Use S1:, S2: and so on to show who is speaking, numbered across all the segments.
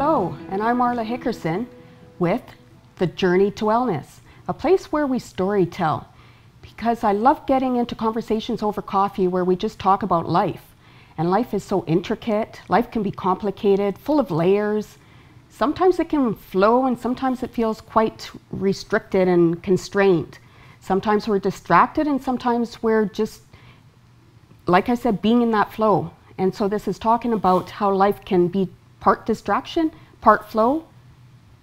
S1: Hello, and I'm Marla Hickerson with The Journey to Wellness, a place where we story tell, because I love getting into conversations over coffee where we just talk about life. And life is so intricate, life can be complicated, full of layers. Sometimes it can flow and sometimes it feels quite restricted and constrained. Sometimes we're distracted and sometimes we're just, like I said, being in that flow. And so this is talking about how life can be part distraction, part flow,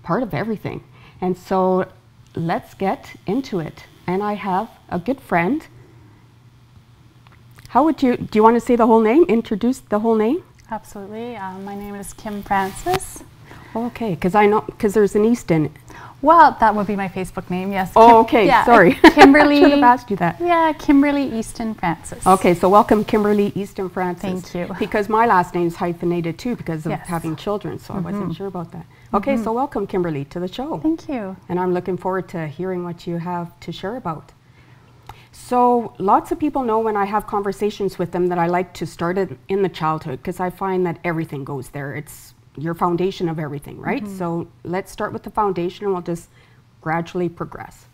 S1: part of everything. And so let's get into it. And I have a good friend. Do you want to say the whole name? Introduce the whole name?
S2: Absolutely. My name is Kim Francis.
S1: Okay, because there's an East in it.
S2: Well, that would be my Facebook name, yes.
S1: Oh, okay, yeah, sorry.
S2: Kimberly.
S1: I should have asked you that.
S2: Yeah, Kimberly Easton Francis.
S1: Okay, so welcome Kimberly Easton Francis.
S2: Thank you.
S1: Because my last name is hyphenated too because of
S2: Yes.
S1: having children, so I wasn't sure about that. Okay, so welcome Kimberly to the show.
S2: Thank you.
S1: And I'm looking forward to hearing what you have to share about. So lots of people know when I have conversations with them that I like to start it in the childhood because I find that everything goes there. It's your foundation of everything, right? So let's start with the foundation and we'll just gradually progress.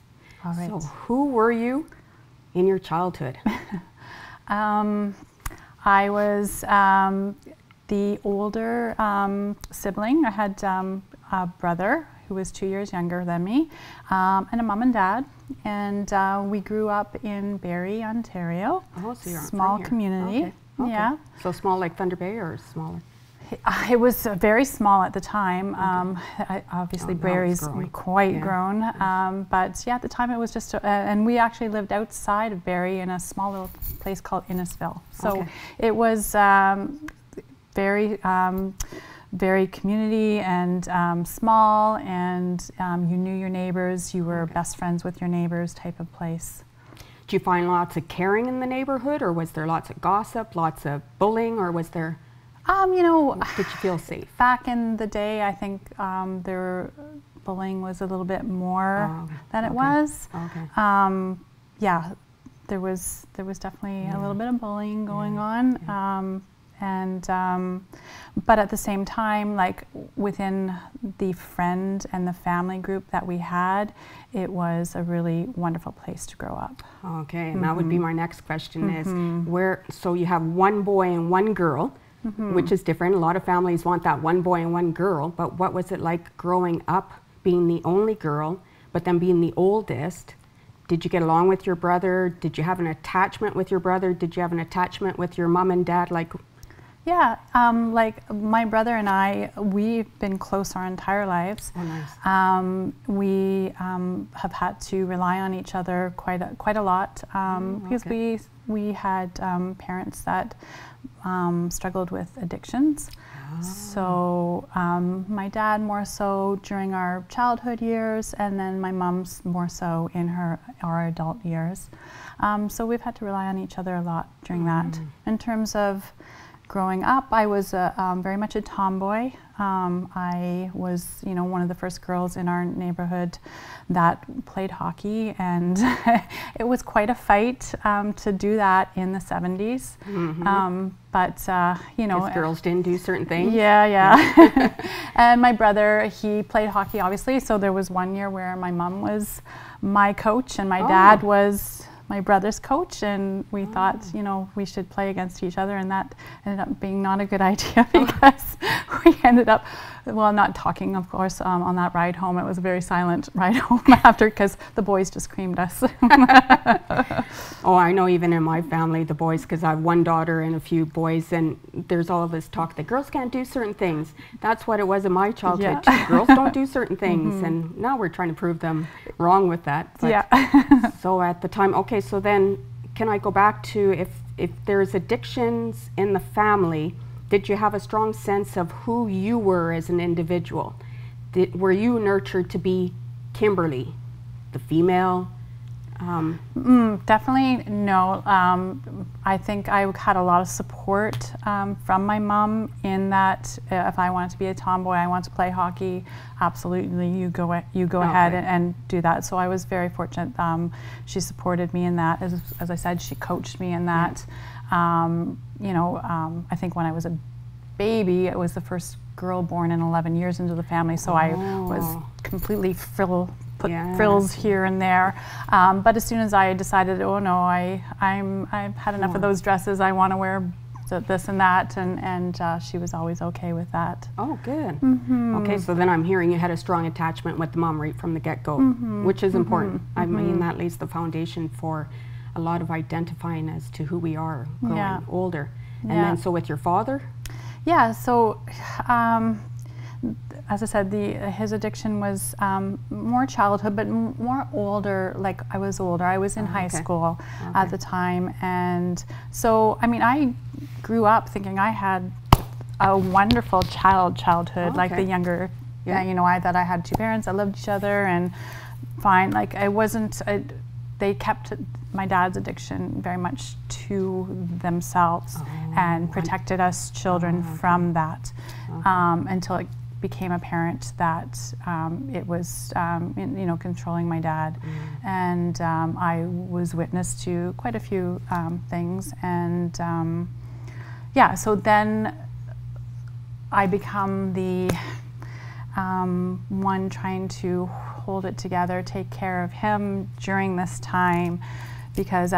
S2: All right.
S1: So who were you in your childhood?
S2: I was the older sibling. I had a brother who was 2 years younger than me, and a mom and dad. And we grew up in Barrie, Ontario.
S1: Oh, so you're
S2: small
S1: from here.
S2: community.
S1: Okay. Okay.
S2: Yeah.
S1: So small like Thunder Bay or smaller?
S2: It was very small at the time. Obviously, Barrie's quite grown. But yeah, at the time it was just, and we actually lived outside of Barrie in a small little place called Innisfil. So it was very, very community and small, and you knew your neighbors, you were best friends with your neighbors type of place.
S1: Did you find lots of caring in the neighborhood, or was there lots of gossip, lots of bullying, or was there?
S2: You know,
S1: did you feel safe?
S2: Back in the day, I think bullying was a little bit more than it was.
S1: Okay.
S2: Yeah, there was definitely a little bit of bullying going on. But at the same time, like within the friend and the family group that we had, it was a really wonderful place to grow up.
S1: Okay, and that would be my next question is so you have one boy and one girl, which is different. A lot of families want that one boy and one girl, but what was it like growing up being the only girl, but then being the oldest? Did you get along with your brother? Did you have an attachment with your brother? Did you have an attachment with your mom and dad? Like,
S2: yeah, like my brother and I, we've been close our entire lives.
S1: Oh, nice.
S2: We have had to rely on each other quite a lot because we had parents that struggled with addictions. So my dad more so during our childhood years, and then my mom's more so in our adult years. So we've had to rely on each other a lot during that. In terms of growing up, I was very much a tomboy. I was, one of the first girls in our neighborhood that played hockey, and it was quite a fight to do that in the 70s. But
S1: Because girls didn't do certain things.
S2: Yeah. And my brother, he played hockey, obviously. So there was one year where my mom was my coach and my dad was my brother's coach, and we thought, we should play against each other, and that ended up being not a good idea because we ended up, not talking, of course, on that ride home. It was a very silent ride home after because the boys just creamed us.
S1: Oh, I know even in my family, the boys, because I have one daughter and a few boys, and there's all of this talk that girls can't do certain things. That's what it was in my childhood too. Girls don't do certain things, and now we're trying to prove them wrong with that. But so at the time, so then can I go back to if there's addictions in the family, did you have a strong sense of who you were as an individual? Were you nurtured to be Kimberly, the female?
S2: Definitely no. I think I had a lot of support from my mom in that if I wanted to be a tomboy, I want to play hockey, absolutely, you go ahead and do that. So I was very fortunate. She supported me in that. As I said, she coached me in that. I think when I was a baby, it was the first girl born in 11 years into the family, so I was completely put frills here and there. But as soon as I decided, oh no, I've had enough of those dresses, I want to wear this and that, and she was always okay with that.
S1: Oh, good. Okay, so then I'm hearing you had a strong attachment with the mom right from the get-go, which is important. I mean, that lays the foundation for a lot of identifying as to who we are growing older. And then, so with your father?
S2: Yeah, so as I said, his addiction was more childhood, but more older. Like I was older. I was in high school at the time, and so I mean, I grew up thinking I had a wonderful childhood, like the younger. You know, that I had two parents that loved each other and fine. Like I wasn't. They kept my dad's addiction very much to themselves and protected us children from that until it became apparent that it was you know, controlling my dad. And I was witness to quite a few things, and yeah, so then I become the one trying to hold it together, take care of him during this time, because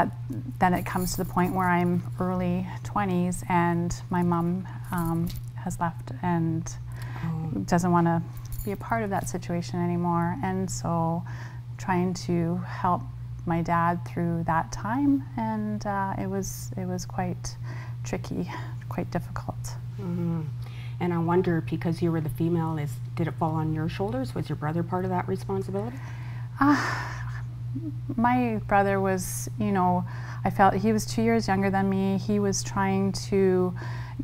S2: then it comes to the point where I'm early 20s and my mom has left and doesn't want to be a part of that situation anymore. And so trying to help my dad through that time, and it was quite tricky, quite difficult.
S1: And I wonder, because you were the female, did it fall on your shoulders? Was your brother part of that responsibility?
S2: My brother was, you know, I felt he was 2 years younger than me. He was trying to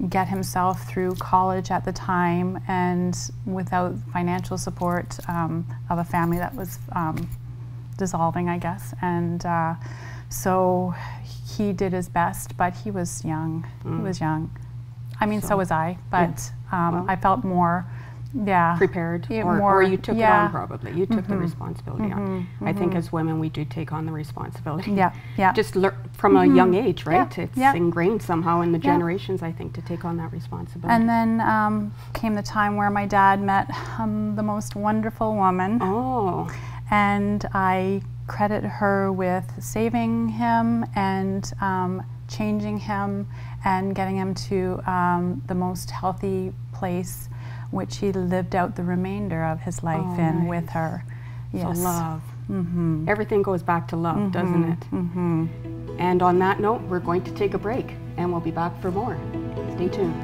S2: get himself through college at the time, and without financial support of a family that was dissolving, I guess. And so he did his best, but he was young. He was young. I mean, so was I, but I felt more,
S1: prepared, or you took it on, probably. You took the responsibility on. I think as women, we do take on the responsibility. Just from a young age, right? It's ingrained somehow in the generations, I think, to take on that responsibility.
S2: And then came the time where my dad met the most wonderful woman. And I credit her with saving him and changing him and getting him to the most healthy place, which he lived out the remainder of his life in with her.
S1: So love. Everything goes back to love, doesn't it? And on that note, we're going to take a break, and we'll be back for more. Stay tuned.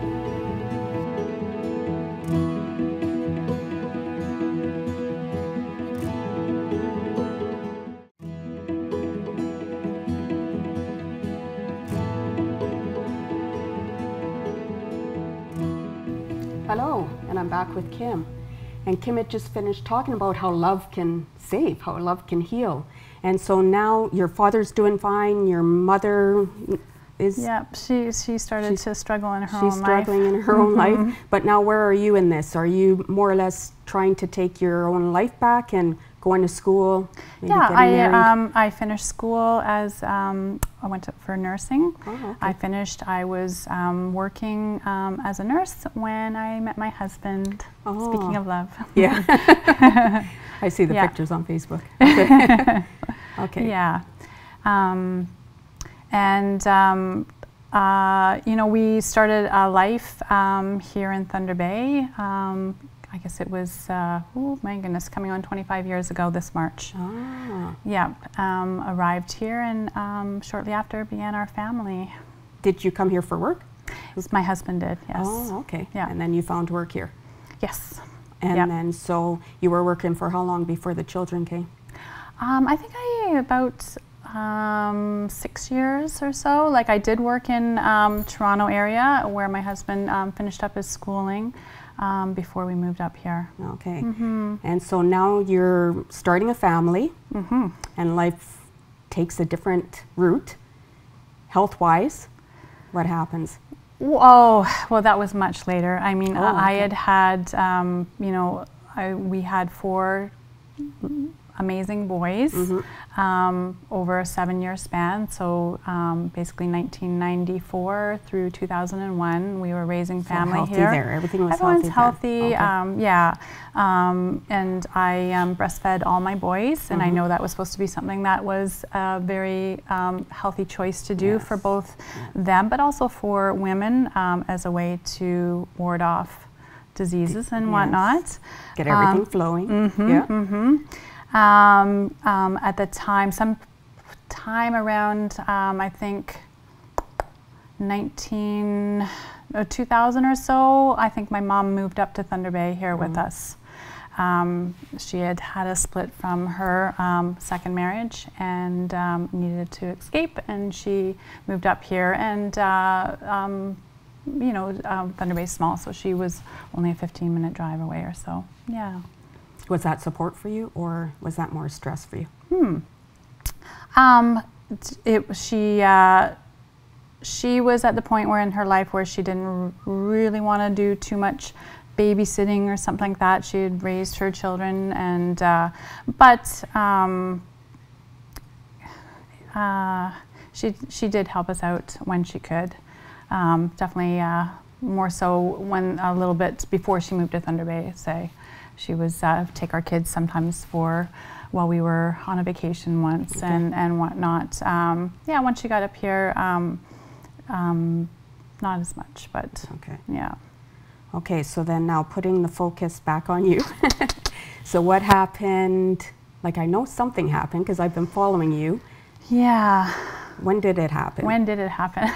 S1: Hello, and I'm back with Kim. And Kim had just finished talking about how love can save, how love can heal. And so now your father's doing fine, your mother is...
S2: Yep, she started to struggle in her own life.
S1: She's struggling in her own life. But now where are you in this? Are you more or less trying to take your own life back and going to school?
S2: I finished school as I went for nursing. I finished. I was working as a nurse when I met my husband. Speaking of love.
S1: I see the pictures on Facebook.
S2: Yeah. You know, we started a life here in Thunder Bay. I guess it was, oh my goodness, coming on 25 years ago this March. Arrived here and shortly after began our family.
S1: Did you come here for work?
S2: My husband did, yes.
S1: Oh, okay. And then you found work here?
S2: Yes.
S1: And then, so you were working for how long before the children came?
S2: I think about 6 years or so. Like I did work in Toronto area where my husband finished up his schooling before we moved up here.
S1: Okay. And so now you're starting a family, and life takes a different route, health-wise. What happens?
S2: Oh, well, that was much later. I mean, I had, you know, we had 4 amazing boys over a 7-year span. So basically 1994 through 2001, we were raising family
S1: healthy
S2: here.
S1: There, everything was
S2: Everyone's
S1: healthy.
S2: healthy. Yeah, and I breastfed all my boys, and I know that was supposed to be something that was a very healthy choice to do for both them, but also for women as a way to ward off diseases and whatnot.
S1: Get everything flowing.
S2: At the time, some time around, I think 2000 or so, I think my mom moved up to Thunder Bay here with us. She had had a split from her second marriage and needed to escape, and she moved up here, and you know, Thunder Bay's small, so she was only a 15-minute drive away or so. Yeah.
S1: Was that support for you, or was that more stress for you?
S2: She was at the point where in her life where she didn't really want to do too much babysitting or something like that. She had raised her children, and she did help us out when she could. Definitely more so when a little bit before she moved to Thunder Bay, say. She was take our kids sometimes for while we were on a vacation once and whatnot. Yeah, once she got up here, not as much, but yeah.
S1: Okay, so then now putting the focus back on you. So what happened? Like, I know something happened because I've been following you.
S2: Yeah.
S1: When did it happen?
S2: When did it happen?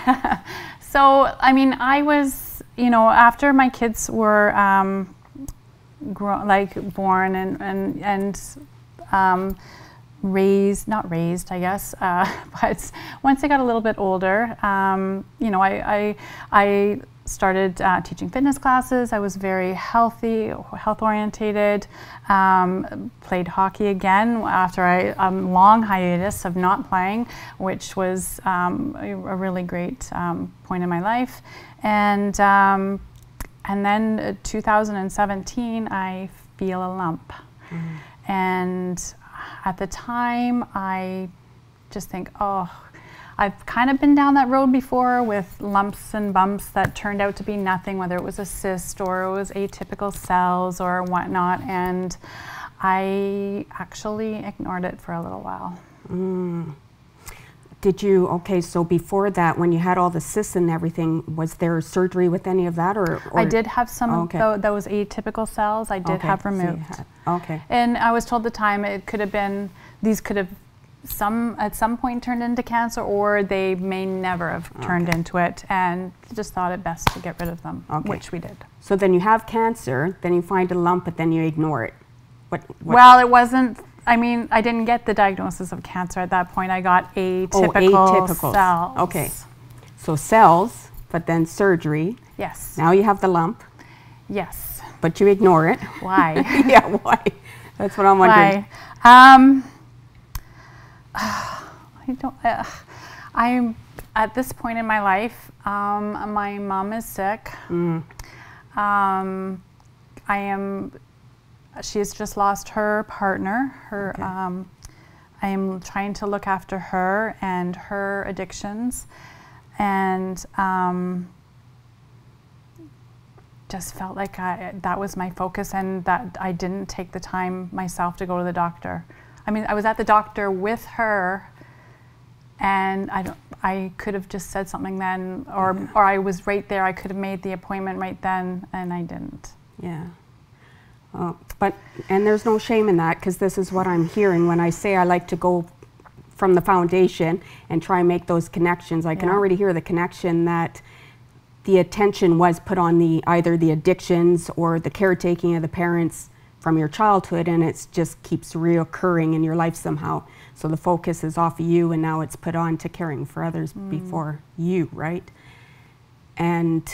S2: So, I mean, I was, you know, after my kids were born and raised, not raised, I guess, but once they got a little bit older, you know, I started teaching fitness classes. I was very healthy, health-orientated, played hockey again after a long hiatus of not playing, which was a really great point in my life. And then 2017, I feel a lump. And at the time, I just think, oh, I've kind of been down that road before with lumps and bumps that turned out to be nothing, whether it was a cyst or it was atypical cells or whatnot, and I actually ignored it for a little while.
S1: Did you, okay, so before that, when you had all the cysts and everything, was there surgery with any of that? Or
S2: I did have some of those atypical cells I did have removed.
S1: So
S2: and I was told at the time it could have been, these could have at some point turned into cancer, or they may never have turned into it, and just thought it best to get rid of them, which we did.
S1: So then you have cancer, then you find a lump, but then you ignore it. What?
S2: Well, it wasn't, I mean, I didn't get the diagnosis of cancer at that point. I got atypical cells.
S1: Okay. So cells, but then surgery.
S2: Yes.
S1: Now you have the lump.
S2: Yes.
S1: But you ignore it.
S2: Why?
S1: Yeah, why? That's what I'm wondering.
S2: Why? I'm at this point in my life, my mom is sick. She has just lost her partner. I am trying to look after her and her addictions, and just felt like that was my focus, and that I didn't take the time myself to go to the doctor. I mean, I was at the doctor with her, and I could have just said something then, or I was right there. I could have made the appointment right then, and I didn't.
S1: Yeah. And there's no shame in that, because this is what I'm hearing when I say I like to go from the foundation and try and make those connections. I can already hear the connection that the attention was put on either the addictions or the caretaking of the parents from your childhood, and it just keeps reoccurring in your life somehow. So the focus is off of you, and now it's put on to caring for others before you, right? And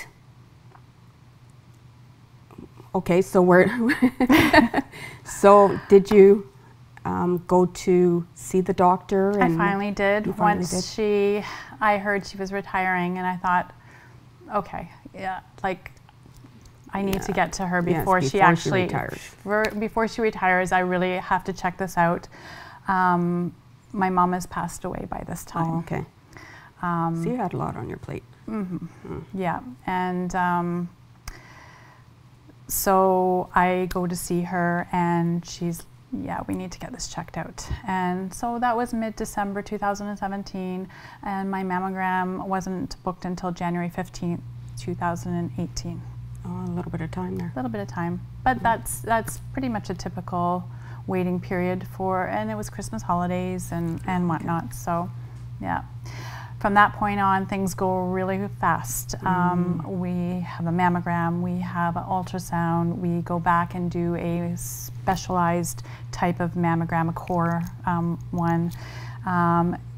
S1: okay, so so did you go to see the doctor?
S2: I finally did. Once I heard she was retiring, and I thought, okay, yeah, like I need to get to her before she actually retires. Before she retires, I really have to check this out. My mom has passed away by this time.
S1: Oh, okay. So you had a lot on your plate.
S2: Yeah, and so I go to see her, and she's, yeah, we need to get this checked out. And so that was mid-December 2017, and my mammogram wasn't booked until January 15th, 2018.
S1: Oh, a little bit of time there.
S2: A little bit of time, but that's pretty much a typical waiting period for, and it was Christmas holidays and whatnot, so yeah. From that point on, things go really fast. We have a mammogram, we have an ultrasound, we go back and do a specialized type of mammogram, a core one,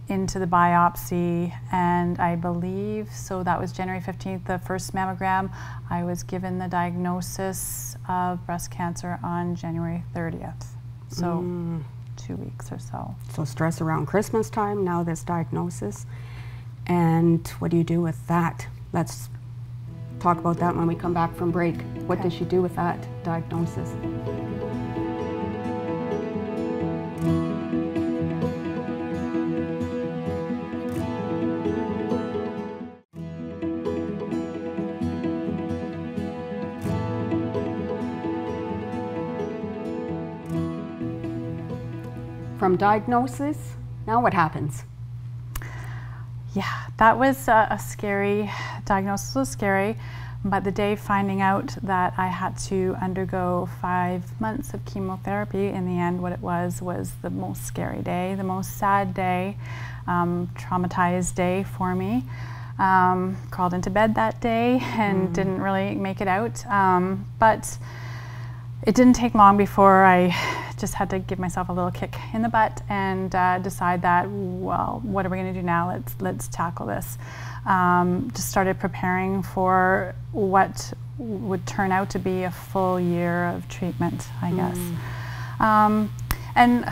S2: into the biopsy, and I believe, so that was January 15th, the first mammogram. I was given the diagnosis of breast cancer on January 30th, so 2 weeks or so.
S1: So stress around Christmas time, now this diagnosis. And what do you do with that? Let's talk about that when we come back from break. What does she do with that diagnosis? From diagnosis, now what happens?
S2: Yeah, that was a scary, diagnosis was scary, but the day finding out that I had to undergo 5 months of chemotherapy, in the end what it was the most scary day, the most sad day, traumatized day for me. Crawled into bed that day and didn't really make it out, but it didn't take long before I just had to give myself a little kick in the butt and decide that, well, what are we going to do now? Let's tackle this. Just started preparing for what would turn out to be a full year of treatment, I guess. And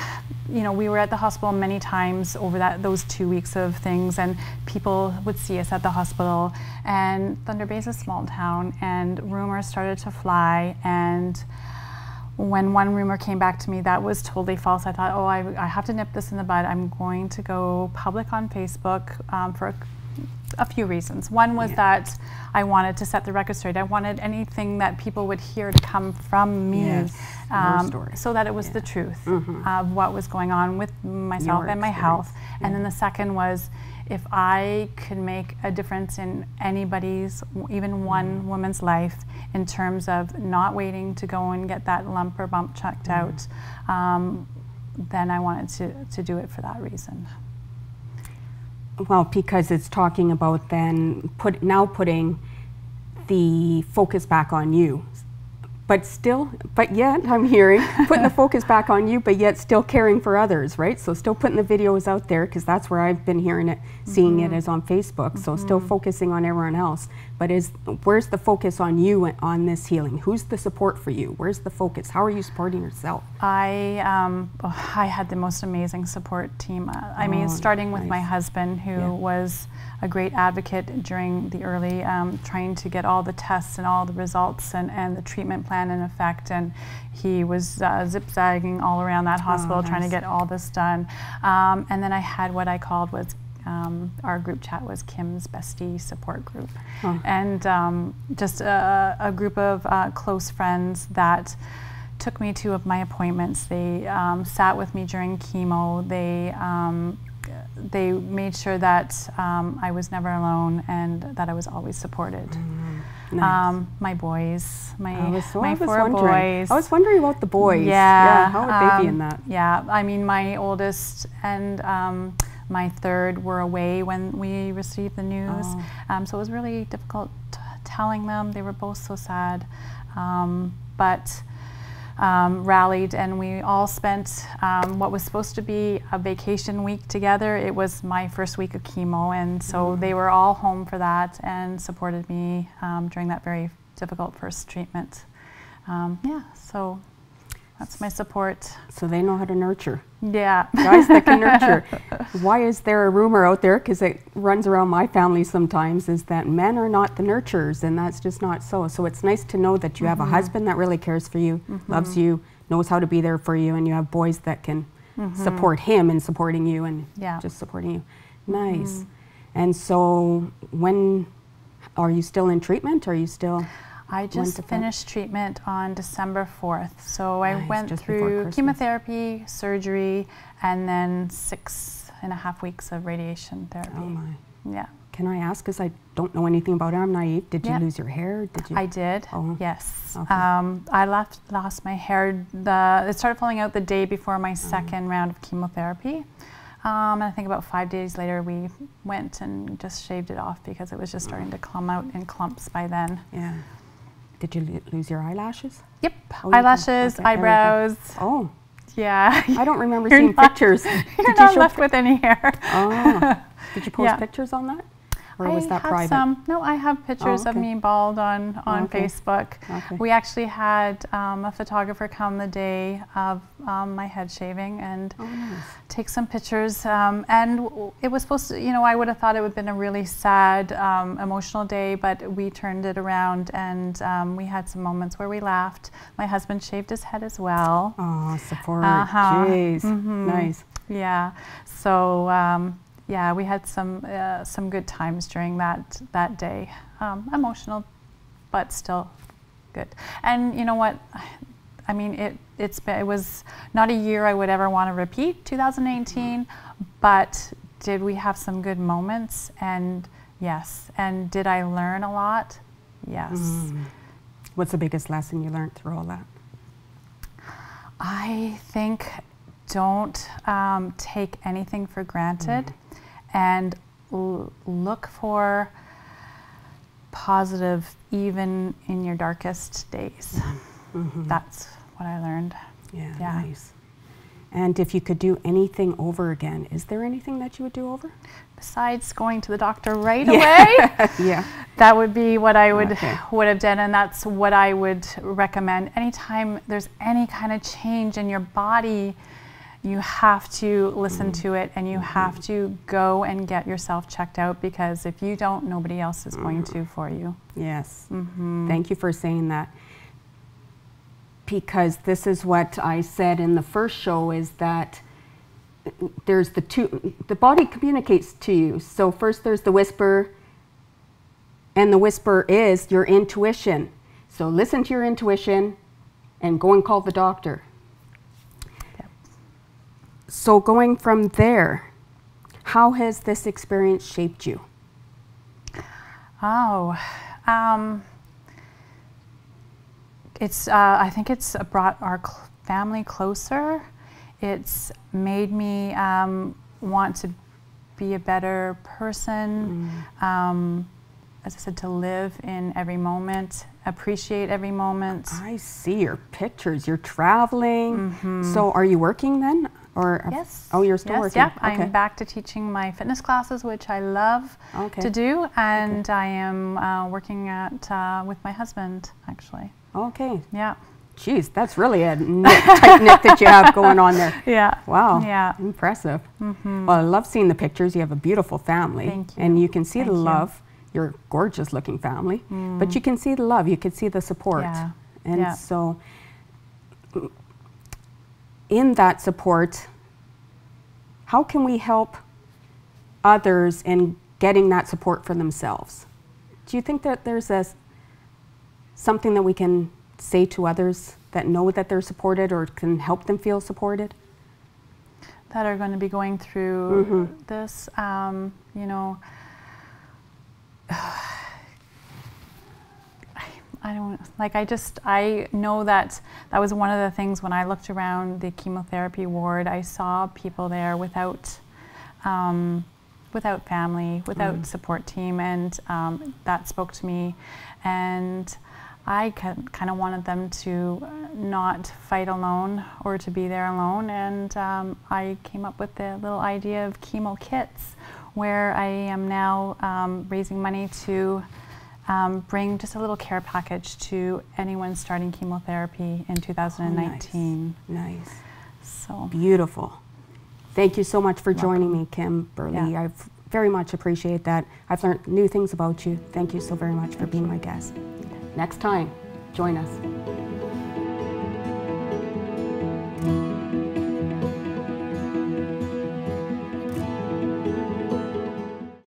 S2: you know, we were at the hospital many times over those 2 weeks of things, and people would see us at the hospital. And Thunder Bay is a small town, and rumors started to fly. And when one rumor came back to me that was totally false, I thought, oh, I have to nip this in the bud. I'm going to go public on Facebook for a few reasons. One was that I wanted to set the record straight. I wanted anything that people would hear to come from me, so that it was the truth of what was going on with myself and my health. And then the second was, if I could make a difference in anybody's, even one woman's life, in terms of not waiting to go and get that lump or bump checked out, then I wanted to do it for that reason.
S1: Well, because it's talking about then putting the focus back on you. But yet I'm hearing putting the focus back on you, but yet still caring for others, right? So still putting the videos out there, because that's where I've been hearing it, seeing it is on Facebook. So still focusing on everyone else. But where's the focus on you on this healing? Who's the support for you? Where's the focus? How are you supporting yourself?
S2: I had the most amazing support team. I mean, starting with my husband, who was a great advocate during the early, trying to get all the tests and all the results and the treatment plan in effect, and he was zigzagging all around that hospital trying to get all this done. And then I had what I called was, our group chat was Kim's Bestie Support Group. And just a group of close friends that took me to my appointments. They sat with me during chemo. They made sure that I was never alone and that I was always supported. Nice. My boys, my four boys.
S1: I was wondering about the boys.
S2: Yeah,
S1: how would they be in that?
S2: Yeah, I mean, my oldest and my third were away when we received the news. So it was really difficult telling them. They were both so sad, but rallied, and we all spent what was supposed to be a vacation week together. It was my first week of chemo, and so they were all home for that and supported me during that very difficult first treatment. Yeah, so. That's my support.
S1: So they know how to nurture.
S2: Yeah.
S1: Guys that can nurture. Why is there a rumor out there, because it runs around my family sometimes, is that men are not the nurturers, and that's just not so. So it's nice to know that you have a husband that really cares for you, loves you, knows how to be there for you, and you have boys that can support him in supporting you and just supporting you. Nice. And so when, are you still in treatment? Are you still?
S2: I just finished treatment on December 4th. So I went through chemotherapy, surgery, and then 6.5 weeks of radiation therapy.
S1: Oh my.
S2: Yeah.
S1: Can I ask, because I don't know anything about it, I'm naive, did you lose your hair? Did you?
S2: I did, yes.
S1: Okay.
S2: I lost my hair, it started falling out the day before my second round of chemotherapy. And I think about 5 days later we went and just shaved it off because it was just starting to come out in clumps by then.
S1: Yeah. Did you lose your eyelashes?
S2: Yep, eyelashes, eyebrows.
S1: Oh.
S2: Yeah.
S1: I don't remember seeing pictures.
S2: You're not left with any hair.
S1: Oh. Did you post pictures on that? Or was that private?
S2: No, I have pictures of me bald on Facebook.
S1: Okay.
S2: We actually had a photographer come the day of my head shaving and take some pictures. And it was supposed to, you know, I would have thought it would have been a really sad, emotional day, but we turned it around and we had some moments where we laughed. My husband shaved his head as well.
S1: Oh, support. Jeez. Nice.
S2: Yeah. So, yeah, we had some good times during that day. Emotional, but still good. And you know what? I mean, it was not a year I would ever want to repeat, 2018, but did we have some good moments? And yes. And did I learn a lot? Yes.
S1: What's the biggest lesson you learned through all that?
S2: I think don't take anything for granted. And look for positive even in your darkest days. That's what I learned.
S1: Yeah, nice. And if you could do anything over again, is there anything that you would do over?
S2: Besides going to the doctor right away,
S1: yeah,
S2: that would be what I would have done, and that's what I would recommend. Anytime there's any kind of change in your body, you have to listen to it, and you have to go and get yourself checked out, because if you don't, nobody else is going to for you.
S1: Yes. Thank you for saying that. Because this is what I said in the first show, is that there's the body communicates to you. So first there's the whisper, and the whisper is your intuition. So listen to your intuition and go and call the doctor. So going from there, how has this experience shaped you?
S2: Oh, I think it's brought our family closer. It's made me want to be a better person. As I said, to live in every moment, appreciate every moment.
S1: I see your pictures. You're traveling. So are you working then? Or
S2: yes.
S1: Oh, you're still working?
S2: Yep. Okay. I'm back to teaching my fitness classes, which I love to do, and I am working at with my husband, actually.
S1: Okay.
S2: Yeah.
S1: Geez, that's really a tight knit that you have going on there.
S2: Yeah.
S1: Wow.
S2: Yeah.
S1: Impressive. Well, I love seeing the pictures. You have a beautiful family.
S2: Thank you.
S1: And you can see the love. You're a gorgeous looking family. But you can see the love. You can see the support.
S2: Yeah.
S1: And so in that support, how can we help others in getting that support for themselves? Do you think that there's something that we can say to others that know that they're supported, or can help them feel supported?
S2: That are going to be going through this, you know, I know that was one of the things when I looked around the chemotherapy ward. I saw people there without family, without support team, and that spoke to me. And I kind of wanted them to not fight alone or to be there alone. And I came up with the little idea of chemo kits, where I am now raising money to bring just a little care package to anyone starting chemotherapy in 2019.
S1: Oh, nice.
S2: So
S1: beautiful. Thank you so much for joining me, Kim Burley.
S2: Yeah.
S1: I very much appreciate that. I've learned new things about you. Thank you so very much for being my guest. Next time, join us.